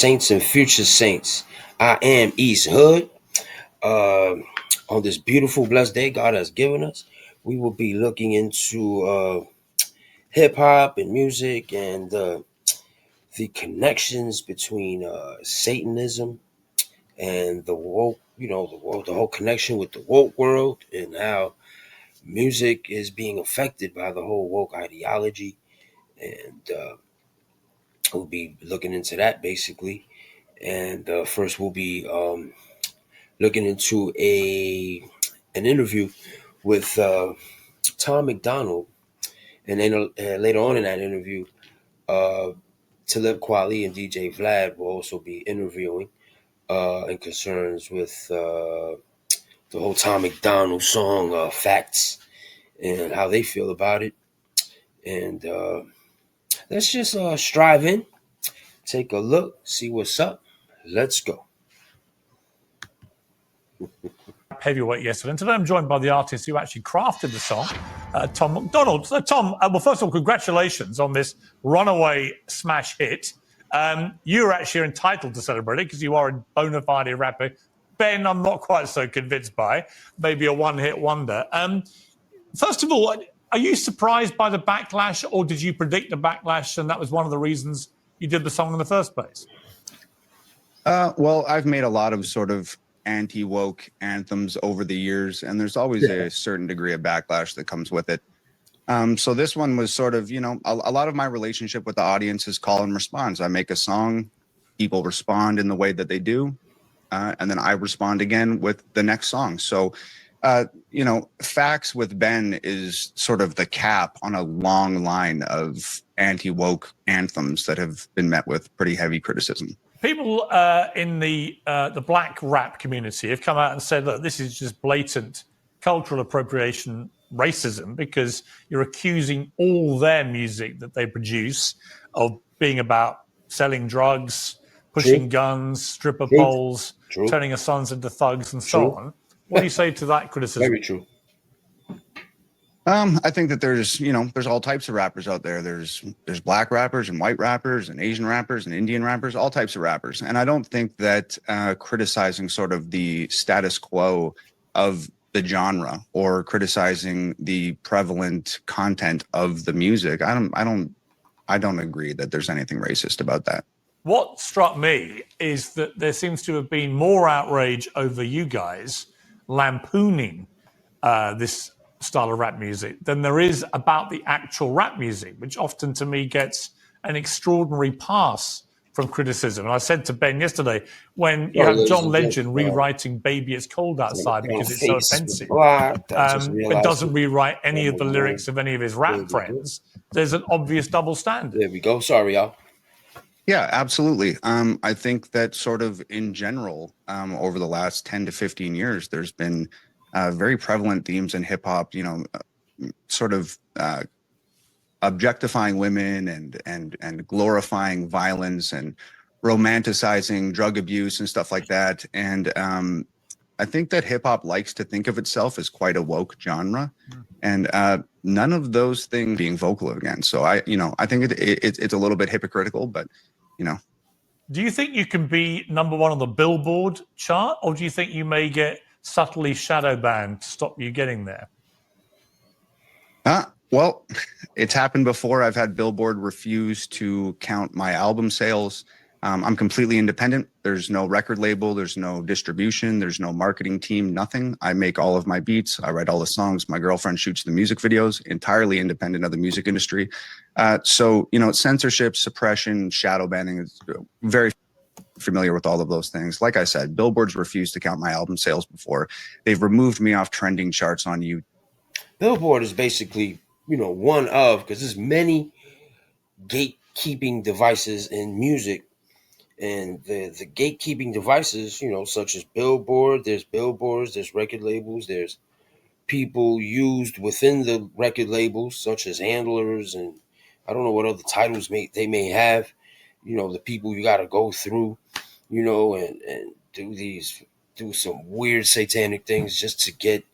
Saints and future saints. I am East Hood. Uh, on this beautiful, blessed day God has given us, we will be looking into hip hop and music and the connections between Satanism and the woke, the whole connection with the woke world and how music is being affected by the whole woke ideology. And we'll be looking into that basically. And first, we'll be looking into an interview with Tom McDonald, and then later on in that interview, uh, Talib Kweli and DJ Vlad will also be interviewing in concerns with the whole Tom McDonald song "Facts" and how they feel about it. And let's just strive in, take a look, see what's up. Let's go. Heavyweight yesterday. And today I'm joined by the artist who actually crafted the song, Tom McDonald. So, Tom, well, first of all, congratulations on this runaway smash hit. You're actually entitled to celebrate it because you are a bona fide rapper. Ben, I'm not quite so convinced by. Maybe a one-hit wonder. First of all, are you surprised by the backlash, or did you predict the backlash and that was one of the reasons you did the song in the first place? Well, I've made a lot of sort of anti-woke anthems over the years, and there's always a certain degree of backlash that comes with it. So this one was sort of, a lot of my relationship with the audience is call and response. I make a song, people respond in the way that they do, and then I respond again with the next song. So, Facts with Ben is sort of the cap on a long line of anti-woke anthems that have been met with pretty heavy criticism. People in the black rap community have come out and said, look, this is just blatant cultural appropriation racism because you're accusing all their music that they produce of being about selling drugs, pushing guns, stripper poles, turning our sons into thugs and so on. What do you say to that criticism? Very true. I think that there's all types of rappers out there. There's black rappers and white rappers and Asian rappers and Indian rappers, all types of rappers. And I don't think that criticizing sort of the status quo of the genre or criticizing the prevalent content of the music, I don't agree that there's anything racist about that. What struck me is that there seems to have been more outrage over you guys lampooning this style of rap music than there is about the actual rap music, which often to me gets an extraordinary pass from criticism. And I said to Ben yesterday, when you have John Legend rewriting Baby It's Cold Outside because it's so offensive, but doesn't rewrite any of the lyrics of any of his rap friends, there's an obvious double standard. There we go. Sorry, y'all. Yeah, absolutely. I think that sort of in general, over the last 10 to 15 years, there's been very prevalent themes in hip hop, sort of objectifying women and glorifying violence and romanticizing drug abuse and stuff like that. And I think that hip hop likes to think of itself as quite a woke genre, and none of those things being vocal again. So I think it's a little bit hypocritical, but Do you think you can be number one on the Billboard chart, or do you think you may get subtly shadow banned to stop you getting there? Well, it's happened before. I've had Billboard refuse to count my album sales. I'm completely independent. There's no record label. There's no distribution. There's no marketing team, nothing. I make all of my beats. I write all the songs. My girlfriend shoots the music videos, entirely independent of the music industry. So, censorship, suppression, shadow banning is very familiar with all of those things. Like I said, Billboard's refused to count my album sales before. They've removed me off trending charts on YouTube. Billboard is basically, one of, because there's many gatekeeping devices in music, and the gatekeeping devices, such as Billboard, there's billboards, there's record labels, there's people used within the record labels, such as handlers, and I don't know what other titles they may have, the people you got to go through, and do some weird satanic things just to get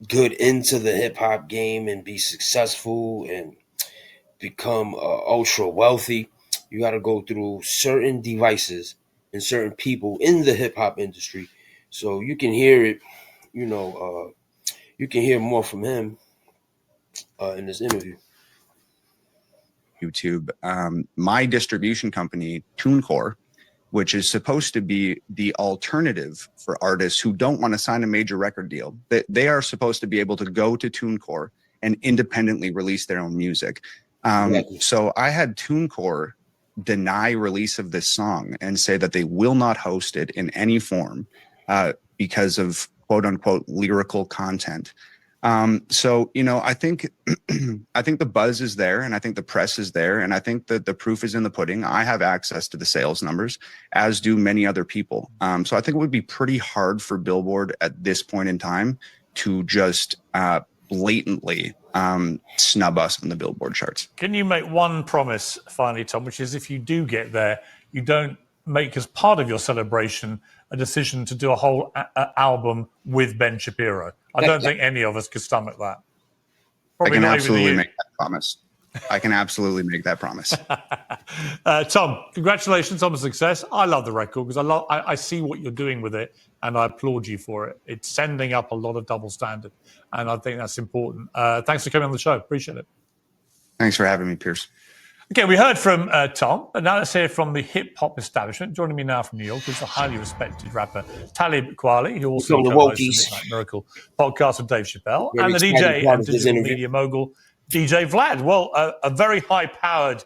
good into the hip hop game and be successful and become ultra wealthy. You got to go through certain devices and certain people in the hip hop industry, so you can hear it. You can hear more from him in this interview. YouTube. My distribution company, TuneCore, which is supposed to be the alternative for artists who don't want to sign a major record deal. They are supposed to be able to go to TuneCore and independently release their own music. Exactly. So I had TuneCore deny release of this song and say that they will not host it in any form because of quote unquote lyrical content. So, I think I think the buzz is there, and I think the press is there, and I think that the proof is in the pudding. I have access to the sales numbers, as do many other people. So I think it would be pretty hard for Billboard at this point in time to just blatantly snub us on the Billboard charts. Can you make one promise finally, Tom, which is if you do get there, you don't make as part of your celebration a decision to do a whole album with Ben Shapiro? I don't think any of us could stomach that. Probably I can not absolutely even you. make that promise. I can absolutely make that promise. Tom, congratulations on the success. I love the record because I see what you're doing with it, and I applaud you for it. It's sending up a lot of double standard, and I think that's important. Thanks for coming on the show. Appreciate it. Thanks for having me, Pierce. Okay, we heard from Tom, and now let's hear from the hip-hop establishment. Joining me now from New York is the highly respected rapper Talib Kweli, who also co-hosts the Midnight Miracle podcast with Dave Chappelle, and the DJ and digital media mogul, DJ Vlad. Well, a very high-powered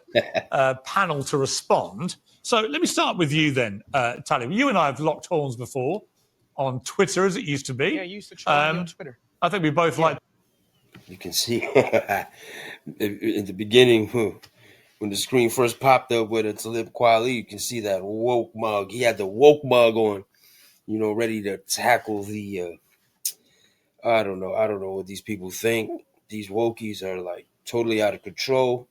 panel to respond. So let me start with you then, Talib. You and I have locked horns before on Twitter, as it used to be. Yeah, you used to troll me on Twitter. I think we both like. You can see in the beginning when the screen first popped up with a Talib Kweli, you can see that woke mug. He had the woke mug on, ready to tackle the. I don't know what these people think. These wokies are like totally out of control.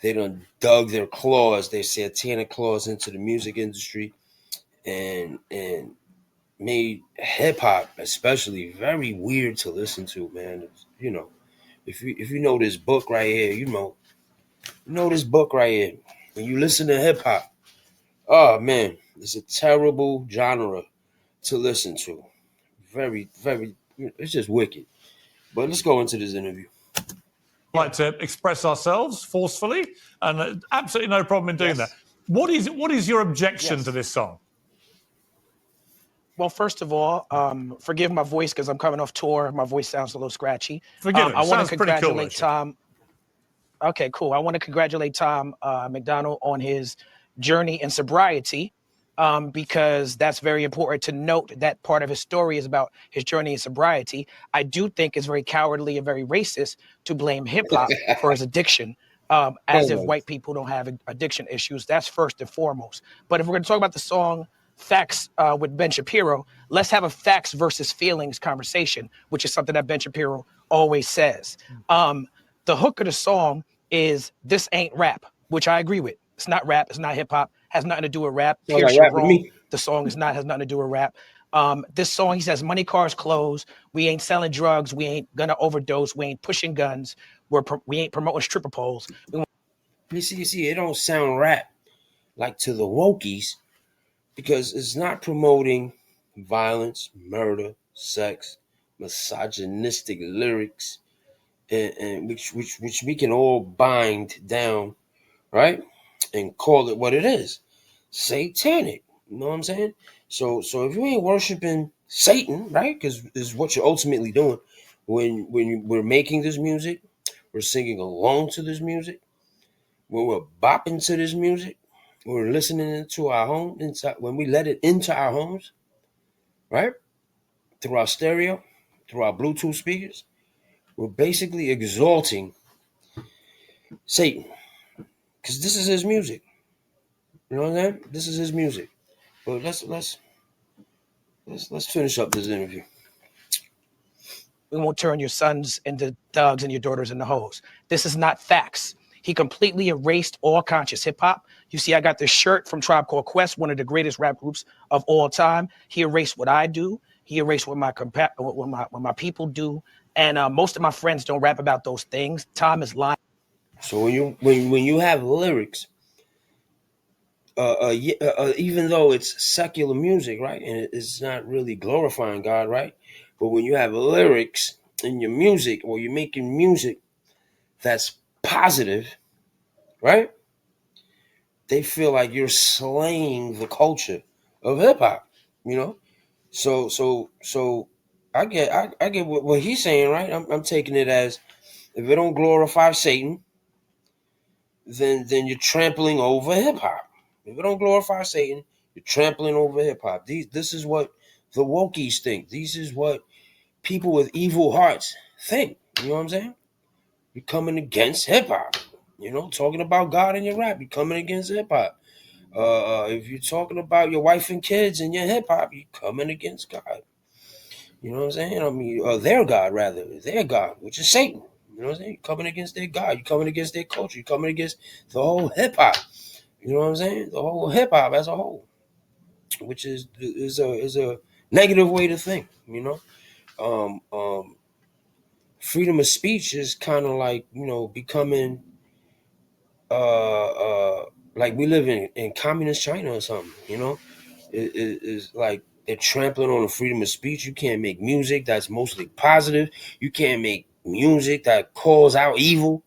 They done dug their claws, their satanic claws, into the music industry, and made hip hop, especially, very weird to listen to. Man, if you know this book right here, you know this book right here. When you listen to hip hop, oh man, it's a terrible genre to listen to. Very, very, it's just wicked. But let's go into this interview. Like to express ourselves forcefully, and absolutely no problem in doing that. What is your objection to this song? Well, first of all, forgive my voice because I'm coming off tour. My voice sounds a little scratchy. Forgive it. I want to congratulate Tom. Okay, cool. I want to congratulate Tom McDonald on his journey in sobriety, because that's very important to note. That part of his story is about his journey in sobriety. I do think it's very cowardly and very racist to blame hip hop for his addiction, as if white people don't have addiction issues. That's first and foremost. But if we're going to talk about the song Facts with Ben Shapiro, let's have a facts versus feelings conversation, which is something that Ben Shapiro always says. The hook of the song is "This ain't rap," which I agree with. It's not rap. It's not hip hop. Has nothing to do with rap. Pierce, you're wrong. The song has nothing to do with rap. This song, he says, money, cars, clothes. We ain't selling drugs. We ain't gonna overdose. We ain't pushing guns. We ain't promoting stripper poles. You see, it don't sound rap like to the wokies because it's not promoting violence, murder, sex, misogynistic lyrics, and which we can all bind down, right, and call it what it is, satanic. You know what I'm saying? So if you ain't worshiping Satan, right, because is what you're ultimately doing when we're making this music, we're singing along to this music, when we're bopping to this music, we're listening into our home, when we let it into our homes, right, through our stereo, through our Bluetooth speakers, we're basically exalting Satan, because this is his music. You know what I'm saying? This is his music. But let's finish up this interview. We won't turn your sons into thugs and your daughters into hoes. This is not facts. He completely erased all conscious hip hop. You see, I got this shirt from Tribe Called Quest, one of the greatest rap groups of all time. He erased what I do. He erased what my people do. And most of my friends don't rap about those things. Tom is lying. So when you have lyrics even though it's secular music, right, and it's not really glorifying God, right? But when you have lyrics in your music, or you're making music that's positive, right? They feel like you're slaying the culture of hip hop, you know. So I get what he's saying, right? I'm taking it as, if it don't glorify Satan, then you're trampling over hip hop. If it don't glorify Satan, you're trampling over hip hop. This is what the wokies think. This is what people with evil hearts think. You know what I'm saying? You're coming against hip hop. You know, talking about God in your rap, you're coming against hip hop. If you're talking about your wife and kids in your hip hop, you're coming against God. You know what I'm saying? I mean, their God, rather, their God, which is Satan. You know what I'm saying? You're coming against their God. You're coming against their culture. You're coming against the whole hip hop. You know what I'm saying? The whole hip hop as a whole, which is a negative way to think. You know, freedom of speech is kind of like, becoming like we live in communist China or something. You know, is like they're trampling on the freedom of speech. You can't make music that's mostly positive. You can't make music that calls out evil.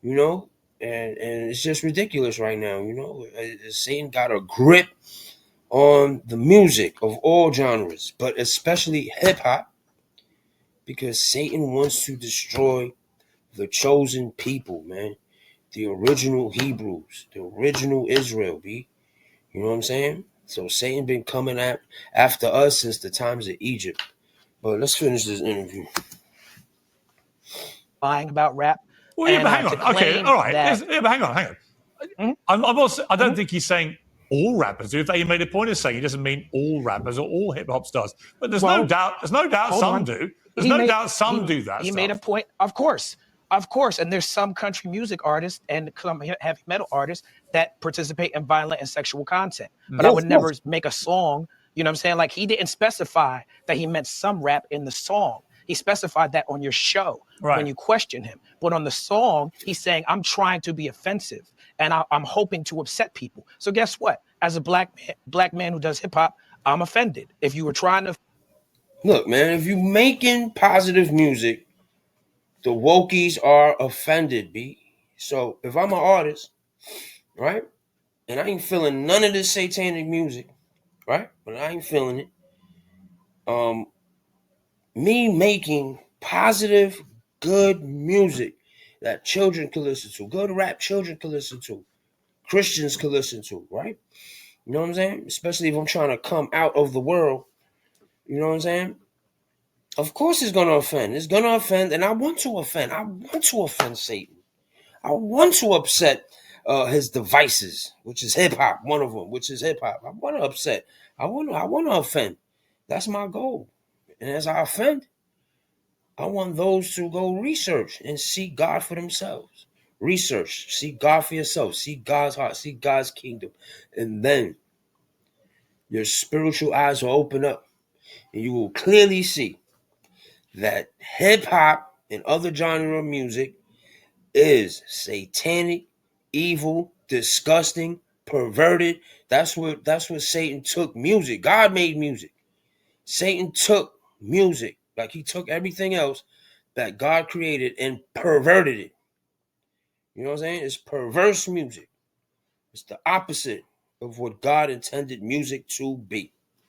You know, and it's just ridiculous right now. You know, Satan got a grip on the music of all genres, but especially hip hop, because Satan wants to destroy the chosen people, man. The original Hebrews, the original Israel, B. You know what I'm saying? So Satan been coming after us since the times of Egypt. But let's finish this interview. Lying about rap, Well, yeah, and but hang to on. Okay, claim all right. that. Yeah, but hang on, hang on. Mhm, I'm also, I don't mhm. think he's saying all rappers do. He made a point of saying he doesn't mean all rappers or all hip hop stars. But there's no Well, doubt. There's no doubt hold some on. do. There's He no made doubt some he do that he made a stuff. point. Of course, and there's some country music artists and some heavy metal artists that participate in violent and sexual content. But I Oh, would of course. never make a song. You know what I'm saying? Like, he didn't specify that he meant some rap in the song. He specified that on your show when Right. you question him. But on the song, he's saying, I'm trying to be offensive and I'm hoping to upset people. So guess what? As a black man who does hip hop, I'm offended. If you were trying to Look, man, if you making positive music, the wokies are offended, B. So if I'm an artist, right, and I ain't feeling none of this satanic music, right? But I ain't feeling it. Um, me making positive, good music that children can listen to, good rap children can listen to, Christians can listen to, right? You know what I'm saying? Especially if I'm trying to come out of the world, you know what I'm saying? Of course it's gonna offend. It's gonna offend, and I want to offend. I want to offend Satan. I want to upset his devices, which is hip hop, one of them, which is hip hop. I want to upset. I want to offend. That's my goal. And as I offend, I want those to go research and seek God for themselves. Research, seek God for yourself, seek God's heart, seek God's kingdom. And then your spiritual eyes will open up and you will clearly see that hip hop and other genre of music is satanic, evil, disgusting, perverted. That's what Satan took music. God made music. Satan took music, like he took everything else that God created and perverted it. You know what I'm saying? It's perverse music. It's the opposite of what God intended music to be.